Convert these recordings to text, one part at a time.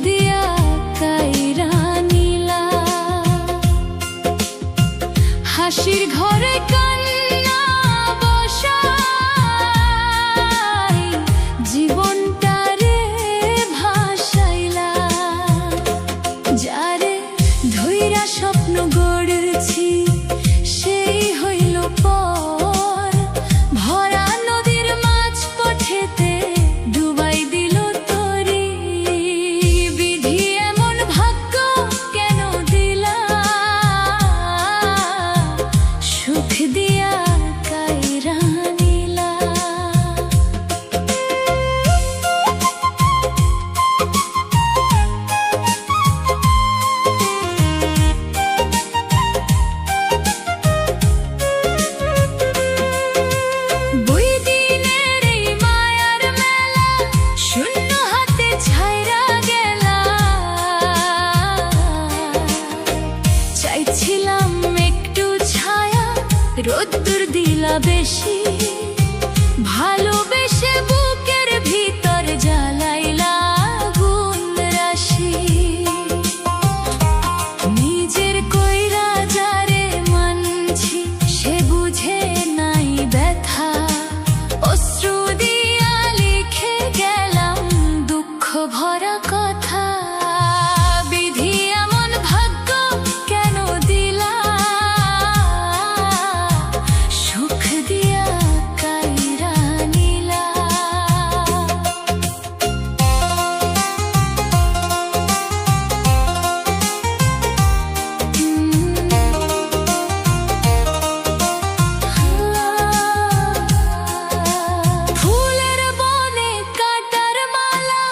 দিয়া কাইরা নিলা। হাসির ঘরে কান্না বসাই জীবনটারে ভাসাইলা। যারে ধইরা স্বপ্ন গড়েছি সেই হইল পর, ভরা নদীর মাছ পথেতে ডুবাই দিল তরি। বিধি এমন ভাগ্য কেন দিলা, সুখ দিয়া কাইরা নিলা। চাইছিলাম একটু ছায়া, রোদ্দুর দিলা বেশি, ভালোবেসে বুকের ভিতর জ্বালাইলা আগুন রাশি। নিজের কইরা যারে মানছি সে বুঝে নাই ব্যথা, অশ্রু দিয়া লিখে গেলাম দুঃখ ভরা কথা। বিধি এমন ভাগ্য কেন দিলা, সুখ দিয়া কাইরা নিলা। ফুলের বনে কাটার মালা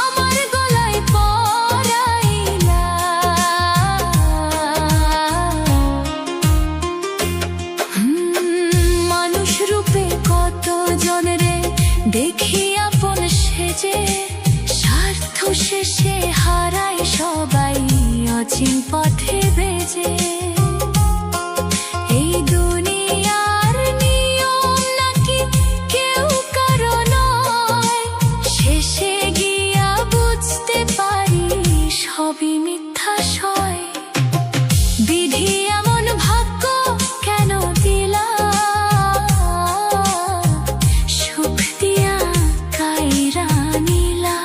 আমার গলায় পরাইলা। মানুষ রূপে কত জনরে দেখি আপন সেজে, স্বার্থ শেষে হারায় সবাই অচিন পথে বেজে। এই দুনিয়ার নিয়ম নাকি কেউ কারো নয়, শেষে গিয়া বুঝতে পারি সবই মিথ্যা সয়। বিধি এমন ভাগ্য কেন দিলা, সুখ দিয়া কাইরা নিলা।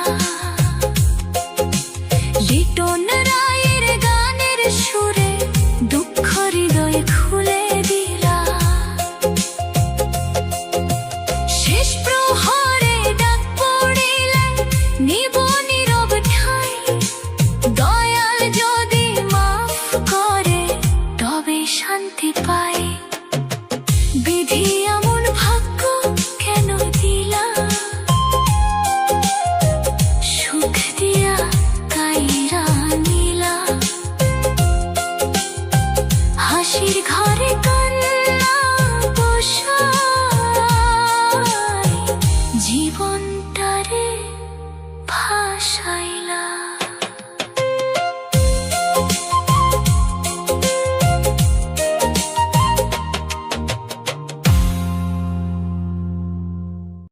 লিটন রায়ের গানের সুরে দুঃখ হৃদয়ে খুলে দিলা। শেষ প্রহরে ডাক পড়িলে নিব নীরব ঠাই, দয়াল যদি মাফ করে তবে শান্তি পাই। বিধি এমন ভাগ্য কেন দিলা, সুখ দিয়া কাইরা নিলা। হাসির ঘরে কান্না বসাই জীবনটারে ভাসাই।